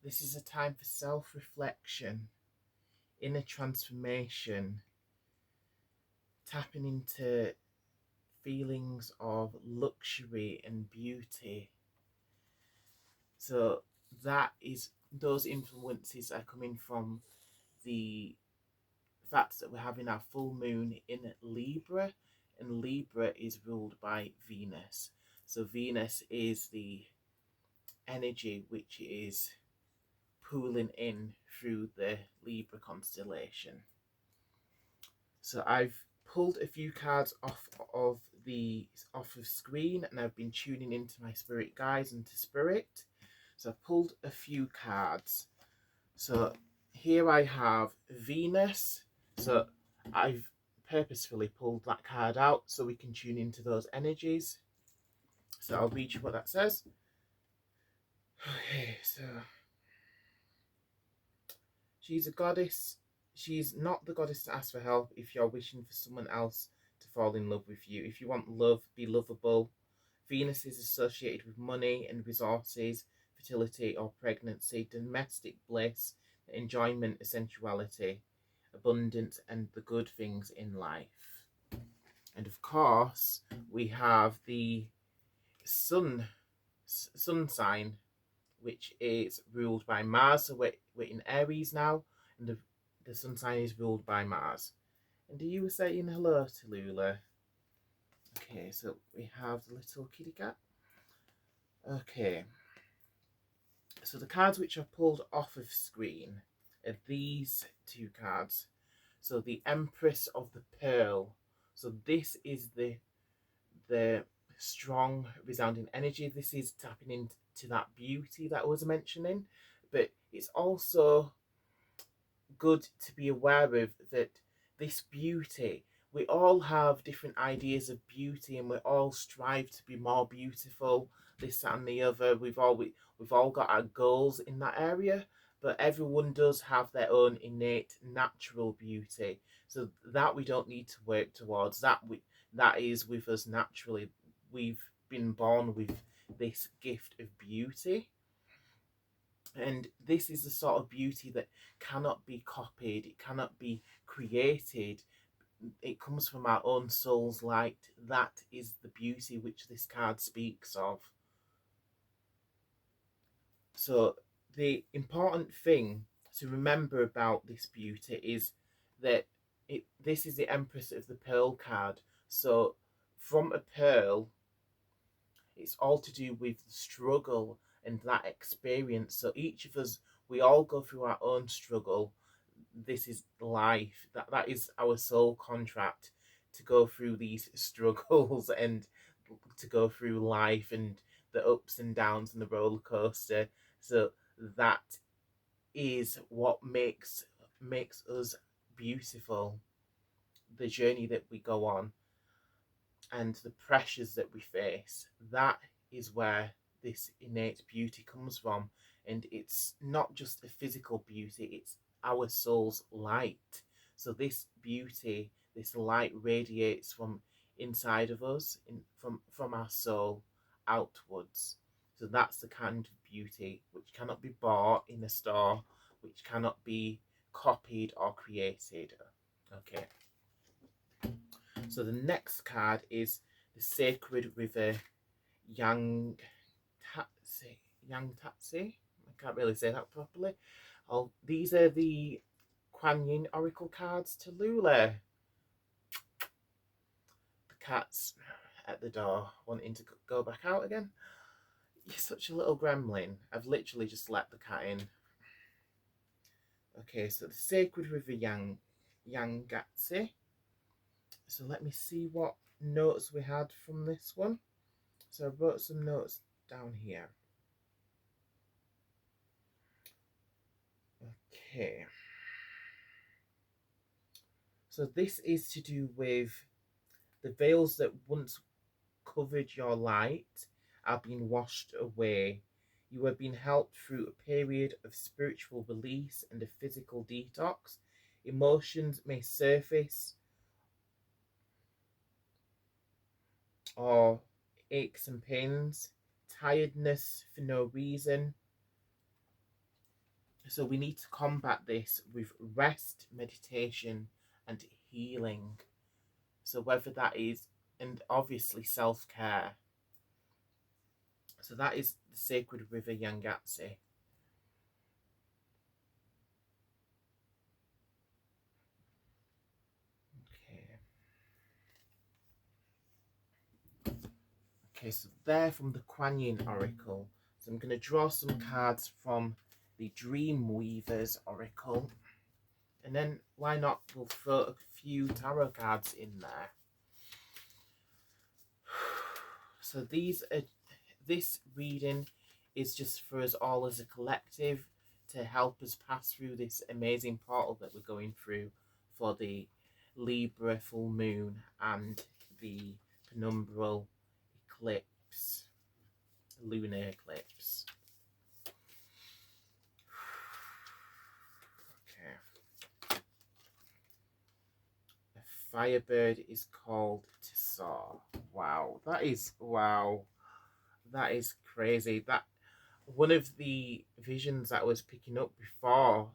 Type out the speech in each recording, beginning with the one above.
This is a time for self-reflection, inner transformation, tapping into feelings of luxury and beauty. So those influences are coming from the fact that we're having our full moon in Libra, and Libra is ruled by Venus. So Venus is the energy which is pooling in through the Libra constellation. So I've pulled a few cards off of screen, and I've been tuning into my spirit guides and to spirit. So I've pulled a few cards. So here I have Venus. So I've purposefully pulled that card out so we can tune into those energies. So I'll read you what that says. Okay, so she's a goddess. She's not the goddess to ask for help if you're wishing for someone else to fall in love with you. If you want love, be lovable. Venus is associated with money and resources, fertility or pregnancy, domestic bliss, enjoyment, sensuality, abundance, and the good things in life. And of course, we have the sun sign, which is ruled by Mars. So we're in Aries now, and the sun sign is ruled by Mars. And you were saying hello to Lula. Okay, so we have the little kitty cat. Okay, so the cards which are pulled off of screen are these two cards. So the Empress of the Pearl. So this is the strong resounding energy. This is tapping into that beauty that I was mentioning, but it's also good to be aware of that this beauty, we all have different ideas of beauty, and we all strive to be more beautiful, this that and the other. We've all got our goals in that area, but everyone does have their own innate natural beauty, so that we don't need to work towards. That is with us naturally. We've been born with this gift of beauty, and this is the sort of beauty that cannot be copied, it cannot be created. It comes from our own soul's light. That is the beauty which this card speaks of. So the important thing to remember about this beauty is that this is the Empress of the Pearl card. So from a pearl, it's all to do with the struggle and that experience. So each of us, we all go through our own struggle. This is life. That is our soul contract, to go through these struggles and to go through life and the ups and downs and the roller coaster. So that is what makes us beautiful. The journey that we go on and the pressures that we face, that is where this innate beauty comes from. And it's not just a physical beauty, it's our soul's light. So this beauty, this light radiates from inside of us, from our soul outwards. So that's the kind of beauty which cannot be bought in a store, which cannot be copied or created. Okay. So the next card is the Sacred River Yang Tatsi. Yang Tatsi? I can't really say that properly. Oh, these are the Kuan Yin Oracle cards to Lula. The cat's at the door wanting to go back out again. You're such a little gremlin. I've literally just let the cat in. Okay, so the Sacred River Yangatse. So let me see what notes we had from this one. So I wrote some notes down here. Okay. So this is to do with the veils that once covered your light are being washed away. You are being helped through a period of spiritual release and a physical detox. Emotions may surface, or aches and pains, tiredness for no reason, So we need to combat this with rest, meditation, and healing. So whether that is, and obviously self-care. So that is the sacred river Yangatse. Okay. Okay, so there from the Kuan Yin Oracle. So I'm going to draw some cards from the Dream Weavers Oracle. And then why not we'll throw a few tarot cards in there. So this reading is just for us all as a collective to help us pass through this amazing portal that we're going through for the Libra full moon and the Penumbral eclipse, lunar eclipse. Okay. A firebird is called to soar. Wow, that is crazy. That one of the visions that I was picking up before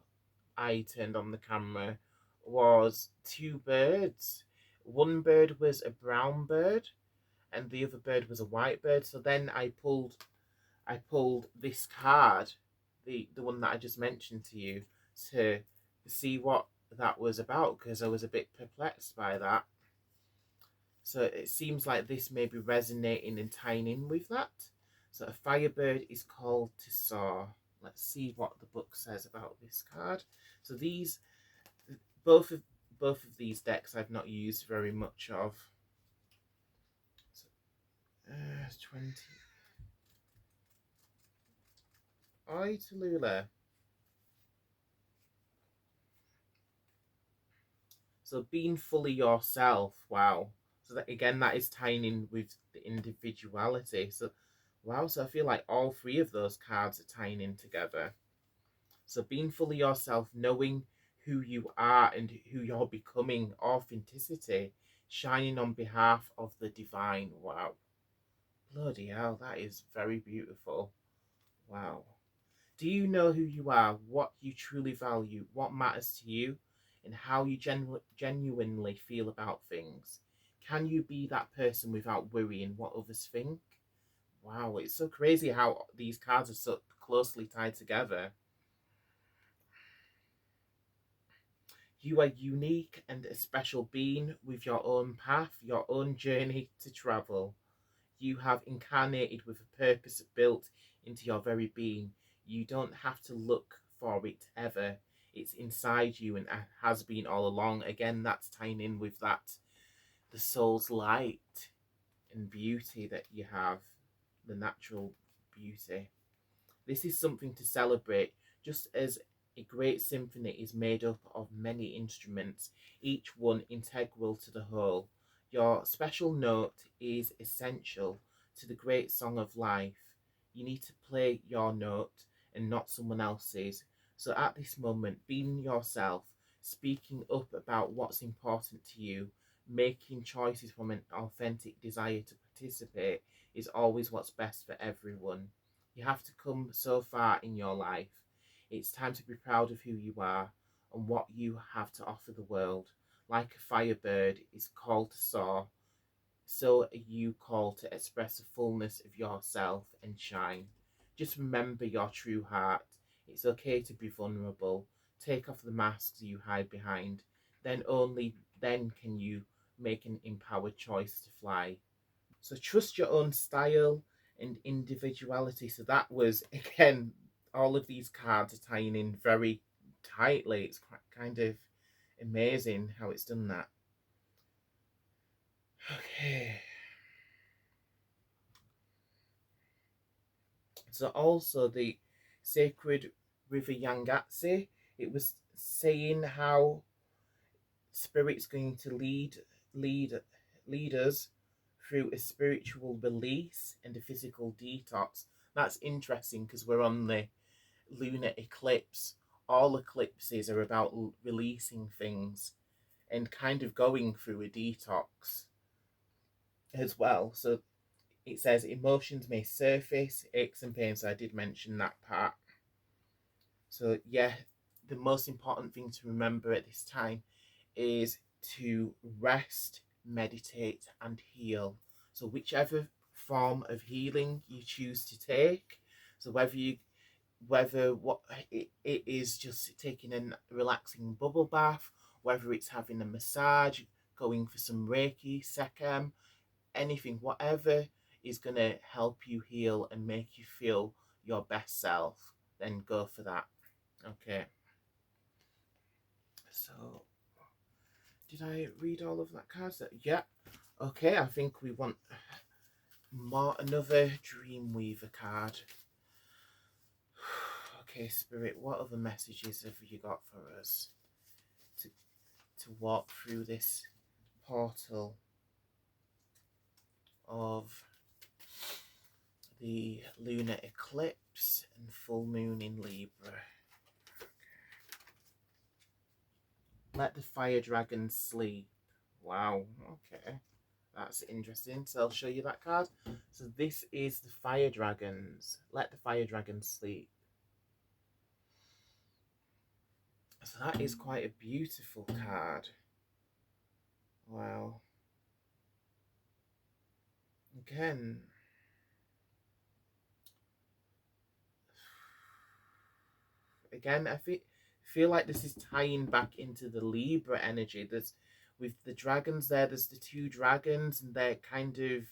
I turned on the camera was two birds. One bird was a brown bird and the other bird was a white bird. So then I pulled this card, the one that I just mentioned to you, to see what that was about because I was a bit perplexed by that. So it seems like this may be resonating and tying in with that. So a firebird is called to soar. Let's see what the book says about this card. So these, both of these decks I've not used very much of. So, 20. Oi, Tallulah. So being fully yourself. Wow. So that again, that is tying in with the individuality. So wow. So I feel like all three of those cards are tying in together. So being fully yourself, knowing who you are and who you're becoming, authenticity, shining on behalf of the divine. Wow. Bloody hell, that is very beautiful. Wow. Do you know who you are, what you truly value, what matters to you, and how you genuinely feel about things? Can you be that person without worrying what others think? Wow, it's so crazy how these cards are so closely tied together. You are unique and a special being with your own path, your own journey to travel. You have incarnated with a purpose built into your very being. You don't have to look for it ever. It's inside you and has been all along. Again, that's tying in with that, the soul's light and beauty that you have, the natural beauty. This is something to celebrate, just as a great symphony is made up of many instruments, each one integral to the whole. Your special note is essential to the great song of life. You need to play your note and not someone else's. So at this moment, being yourself, speaking up about what's important to you, making choices from an authentic desire to participate is always what's best for everyone. You have to come so far in your life. It's time to be proud of who you are and what you have to offer the world. Like a firebird is called to soar, so are you called to express the fullness of yourself and shine. Just remember your true heart. It's okay to be vulnerable. Take off the masks you hide behind. Then only then can you make an empowered choice to fly. So trust your own style and individuality. So that was again, all of these cards are tying in very tightly. It's quite kind of amazing how it's done that. Okay. So also the sacred river Yangatse, it was saying how spirit's going to lead lead us through a spiritual release and a physical detox. That's interesting because we're on the lunar eclipse. All eclipses are about releasing things and kind of going through a detox as well. So it says emotions may surface, aches and pains. So I did mention that part. So yeah, the most important thing to remember at this time is to rest, meditate, and heal. So whichever form of healing you choose to take, so whether what it is just taking a relaxing bubble bath, whether it's having a massage, going for some Reiki, Sekhem, anything, whatever is going to help you heal and make you feel your best self, then go for that. Okay. So, did I read all of that cards? Yeah. Okay, I think we want another Dreamweaver card. Okay, Spirit, what other messages have you got for us to walk through this portal of the lunar eclipse and full moon in Libra? Let the fire dragon sleep. Wow, okay. That's interesting. So I'll show you that card. So this is the fire dragons. Let the fire dragons sleep. So that is quite a beautiful card. Wow. Again, I feel like this is tying back into the Libra energy. There's with the dragons there. There's the two dragons, and they're kind of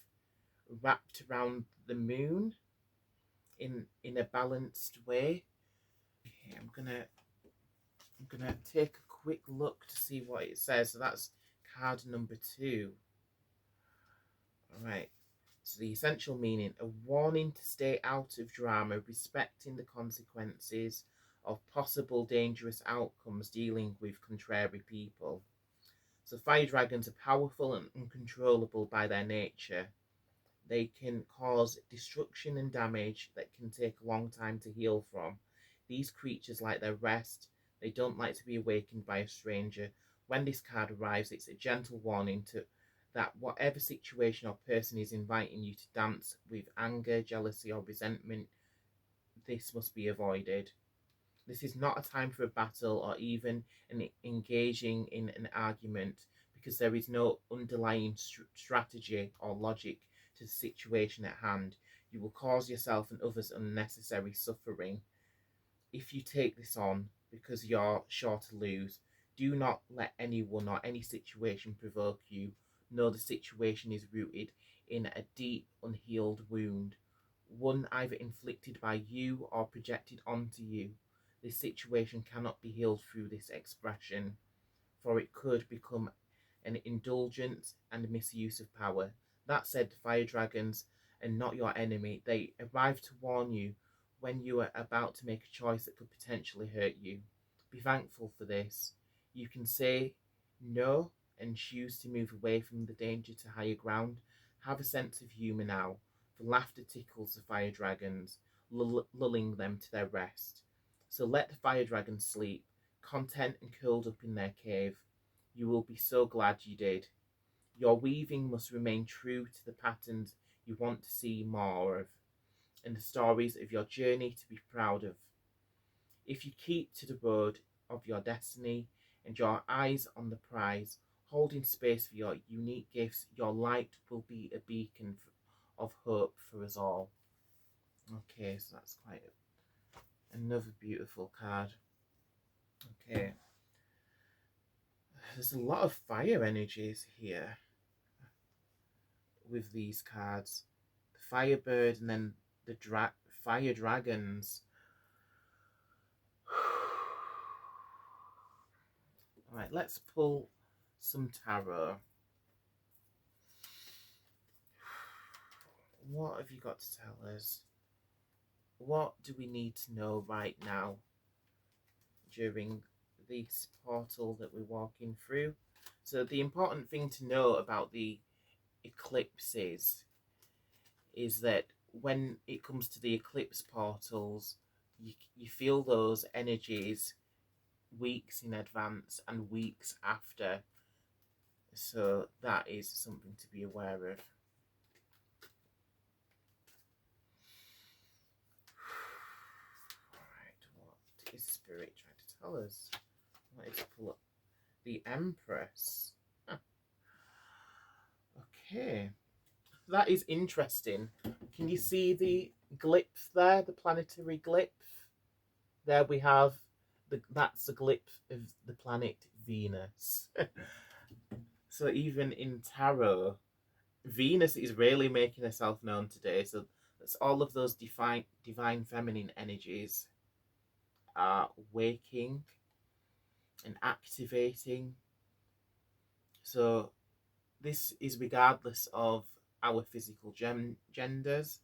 wrapped around the moon in a balanced way. Okay, I'm gonna take a quick look to see what it says. So that's card number 2. All right. So the essential meaning: a warning to stay out of drama, respecting the consequences of possible dangerous outcomes dealing with contrary people. So fire dragons are powerful and uncontrollable by their nature. They can cause destruction and damage that can take a long time to heal from. These creatures like their rest. They don't like to be awakened by a stranger. When this card arrives, it's a gentle warning to that whatever situation or person is inviting you to dance with anger, jealousy, or resentment, this must be avoided. This is not a time for a battle or even engaging in an argument, because there is no underlying strategy or logic to the situation at hand. You will cause yourself and others unnecessary suffering. If you take this on because you're sure to lose, do not let anyone or any situation provoke you. Know the situation is rooted in a deep, unhealed wound, one either inflicted by you or projected onto you. This situation cannot be healed through this expression, for it could become an indulgence and misuse of power. That said, the fire dragons are not your enemy. They arrive to warn you when you are about to make a choice that could potentially hurt you. Be thankful for this. You can say no and choose to move away from the danger to higher ground. Have a sense of humour now, for laughter tickles the fire dragons, lulling them to their rest. So let the fire dragons sleep, content and curled up in their cave. You will be so glad you did. Your weaving must remain true to the patterns you want to see more of, and the stories of your journey to be proud of. If you keep to the road of your destiny and your eyes on the prize, holding space for your unique gifts, your light will be a beacon of hope for us all. Okay, so that's quite another beautiful card. Okay. There's a lot of fire energies here with these cards. The Firebird and then the Fire Dragons. Alright, let's pull some tarot. What have you got to tell us? What do we need to know right now during this portal that we're walking through? So the important thing to know about the eclipses is that when it comes to the eclipse portals, you feel those energies weeks in advance and weeks after. So that is something to be aware of. Alright, what is Spirit trying to tell us? Let's pull up the Empress. Huh. Okay, that is interesting. Can you see the glyph there, the planetary glyph? There we have that's the glyph of the planet Venus. So even in tarot, Venus is really making herself known today. So that's all of those divine feminine energies are waking and activating. So this is regardless of our physical genders,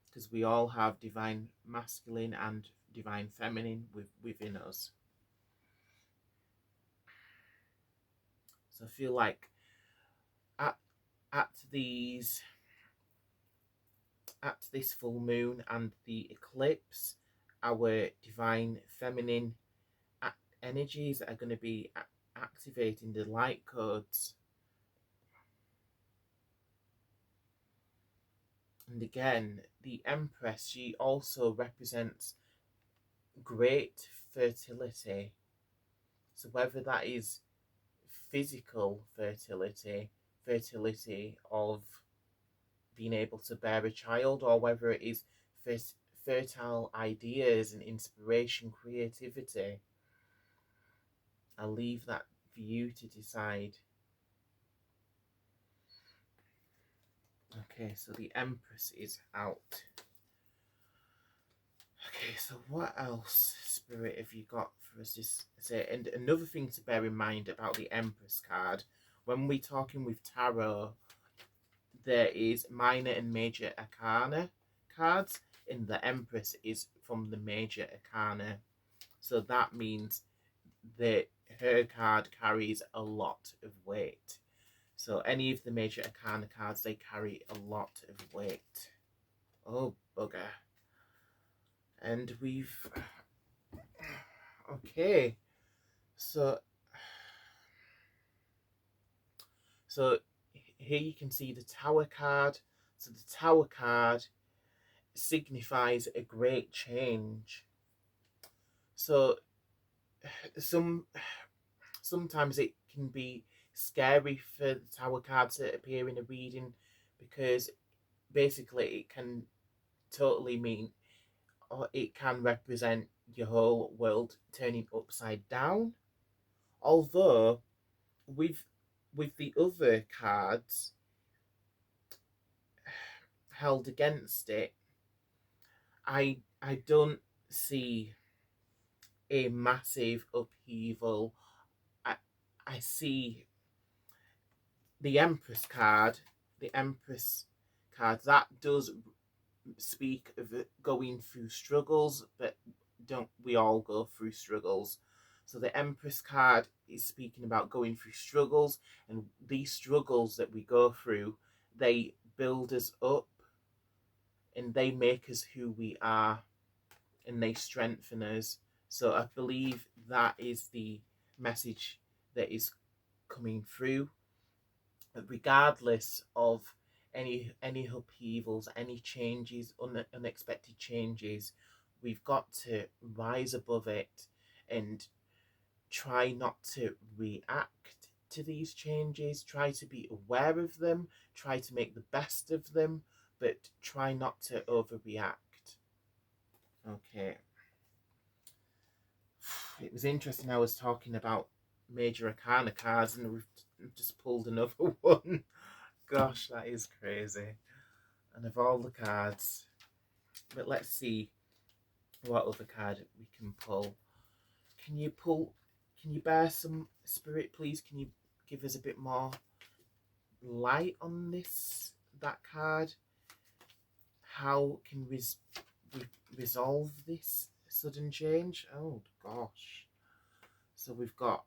because we all have divine masculine and divine feminine within us. So I feel like at at these at this full moon and the eclipse, our divine feminine energies are going to be activating the light codes. And again, the Empress, she also represents great fertility. So whether that is physical fertility, fertility of being able to bear a child, or whether it is fertile ideas and inspiration, creativity, I'll leave that for you to decide. Okay, so the Empress is out. Okay, so what else, Spirit, have you got for us to say? And another thing to bear in mind about the Empress card, when we're talking with tarot, there is minor and major arcana cards, and the Empress is from the major arcana. So that means that her card carries a lot of weight. So any of the major arcana cards, they carry a lot of weight. Oh, bugger. And we've... Okay. So here you can see the Tower card. So the Tower card signifies a great change. So sometimes it can be scary for the Tower card to appear in a reading, because basically it can totally mean, or it can represent your whole world turning upside down. Although with the other cards held against it, I don't see a massive upheaval. I see the Empress card, that does speak of it going through struggles, but don't we all go through struggles? So the Empress card is speaking about going through struggles, and these struggles that we go through, they build us up and they make us who we are, and they strengthen us. So I believe that is the message that is coming through, regardless of any upheavals, any changes, unexpected changes. We've got to rise above it and try not to react to these changes. Try to be aware of them, try to make the best of them, but try not to overreact. Okay. It was interesting, I was talking about major arcana cards and we've just pulled another one. Gosh, that is crazy. And of all the cards, but let's see what other card we can pull. Can you bear some, Spirit, please? Can you give us a bit more light on that card? How can we resolve this sudden change? Oh gosh. So we've got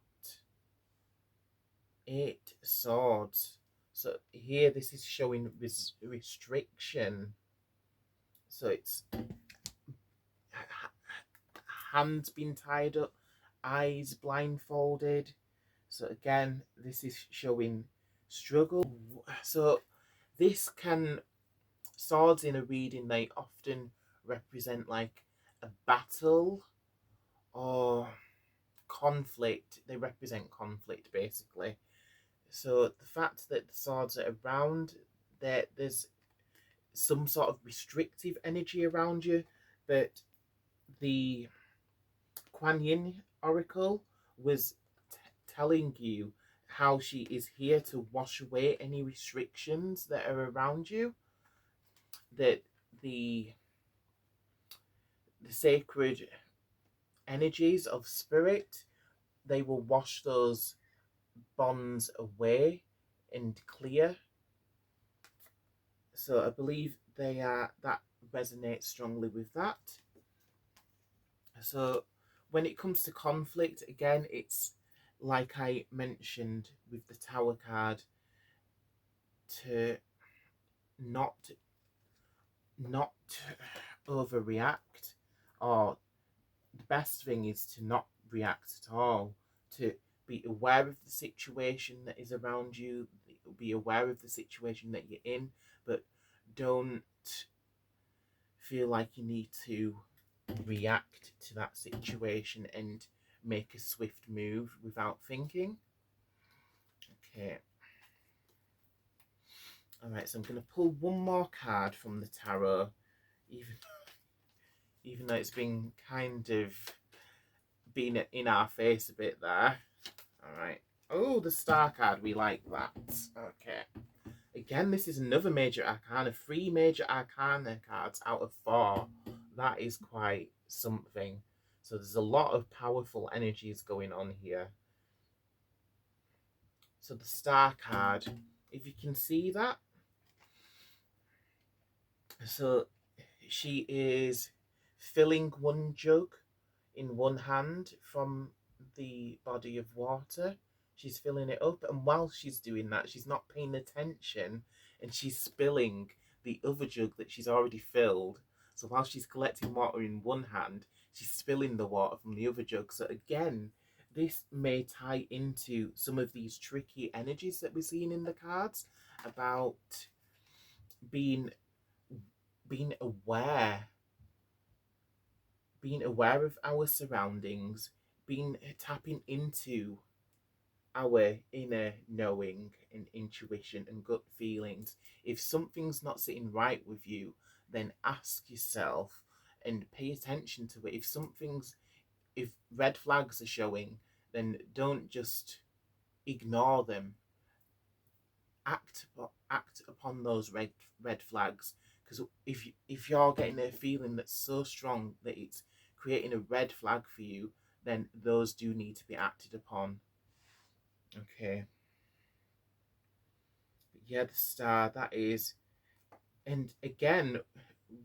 8 swords. So here this is showing restriction. So it's hands being tied up, eyes blindfolded. So again, this is showing struggle. So this can, swords in a reading, they often represent like a battle or conflict. They represent conflict, basically. So the fact that the swords are around, there's some sort of restrictive energy around you, but the Kuan Yin oracle was telling you how she is here to wash away any restrictions that are around you, that the sacred energies of spirit, they will wash those bonds away and clear. So I believe that resonates strongly with that. So when it comes to conflict, again, it's like I mentioned with the Tower card, to not not overreact, or the best thing is to not react at all, to be aware of the situation that is around you, be aware of the situation that you're in, but don't feel like you need to react to that situation and make a swift move without thinking. Okay. Alright, so I'm going to pull one more card from the tarot, even though it's been kind of been in our face a bit there. Alright. Oh, the star card, we like that. Okay. Again, this is another major arcana. 3 major arcana cards out of 4. That is quite something. So there's a lot of powerful energies going on here. So the star card, if you can see that. So she is filling one jug in one hand from the body of water. She's filling it up, and while she's doing that, she's not paying attention, and she's spilling the other jug that she's already filled. So while she's collecting water in one hand, she's spilling the water from the other jug. So again, this may tie into some of these tricky energies that we're seeing in the cards about being aware, of our surroundings, tapping into our inner knowing and intuition and gut feelings. If something's not sitting right with you, then ask yourself and pay attention to it. If red flags are showing, then don't just ignore them. Act upon those red flags, because if you're getting a feeling that's so strong that it's creating a red flag for you, then those do need to be acted upon. Okay. But yeah, the star, that is, and again,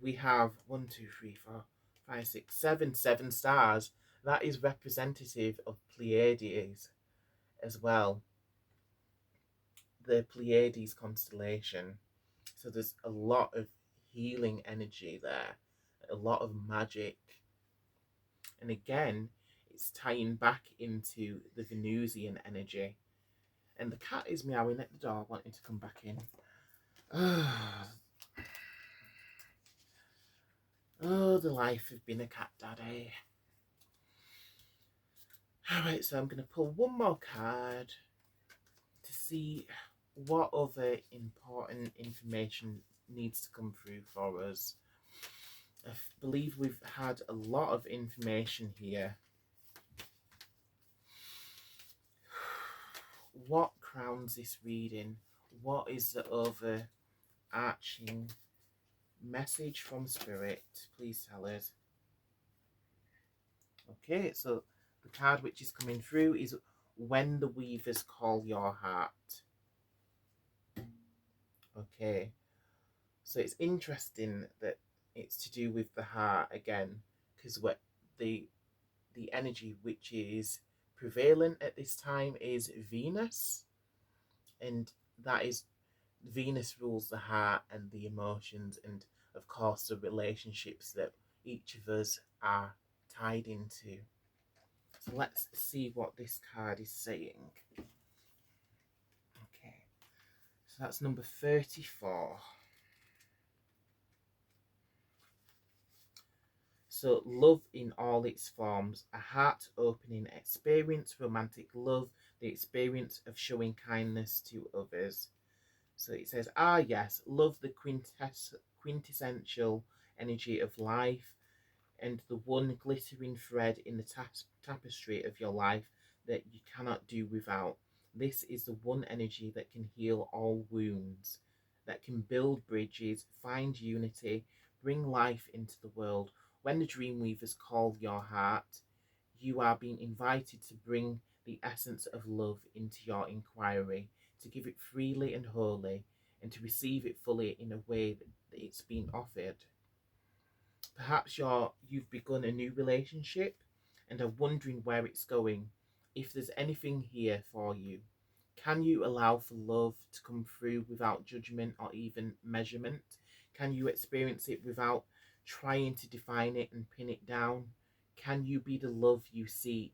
we have 1, 2, 3, 4, 5, 6, 7 stars. That is representative of Pleiades as well, the Pleiades constellation. So there's a lot of healing energy there, a lot of magic. And again, it's tying back into the Venusian energy. And the cat is meowing at the door, wanting to come back in. Oh, the life of being a cat daddy. Alright, so I'm going to pull one more card to see what other important information needs to come through for us. I believe we've had a lot of information here. What crowns this reading? What is the overarching message from Spirit? Please tell us. Okay, so the card which is coming through is When the Weavers Call Your Heart. Okay, so it's interesting that it's to do with the heart again, because what the energy which is prevalent at this time is Venus, and that is, Venus rules the heart and the emotions, and of course the relationships that each of us are tied into. So let's see what this card is saying. Okay, so that's number 34. So love in all its forms, a heart-opening experience, romantic love, the experience of showing kindness to others. So it says, ah, yes, love the quintessential energy of life and the one glittering thread in the tapestry of your life that you cannot do without. This is the one energy that can heal all wounds, that can build bridges, find unity, bring life into the world. When the Dreamweavers call your heart, you are being invited to bring the essence of love into your inquiry, to give it freely and wholly, and to receive it fully in a way that it's been offered. Perhaps you've begun a new relationship and are wondering where it's going. If there's anything here for you, can you allow for love to come through without judgment or even measurement? Can you experience it without trying to define it and pin it down? Can you be the love you seek?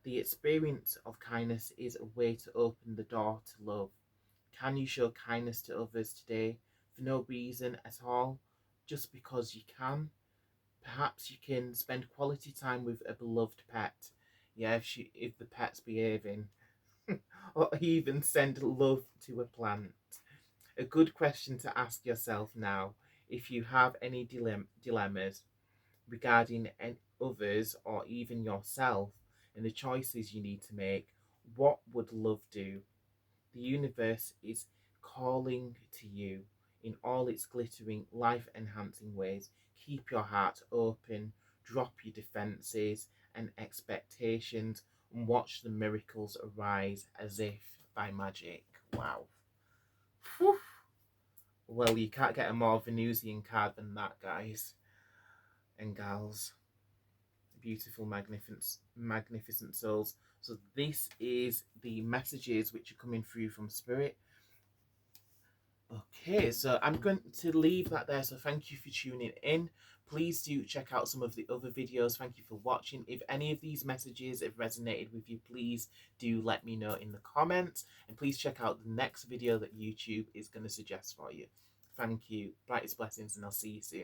The experience of kindness is a way to open the door to love. Can you show kindness to others today for no reason at all, just because you can? Perhaps you can spend quality time with a beloved pet. Yeah, if the pet's behaving, or even send love to a plant. A good question to ask yourself now, if you have any dilemmas regarding others or even yourself and the choices you need to make, what would love do? The universe is calling to you in all its glittering, life enhancing ways. Keep your heart open, drop your defenses and expectations, and watch the miracles arise as if by magic. Wow. Whew. Well, you can't get a more Venusian card than that, guys and gals. Beautiful, magnificent souls. So, this is the messages which are coming through from Spirit. Okay, so I'm going to leave that there. So thank you for tuning in. Please do check out some of the other videos. Thank you for watching. If any of these messages have resonated with you, please do let me know in the comments. And please check out the next video that YouTube is going to suggest for you. Thank you. Brightest blessings, and I'll see you soon.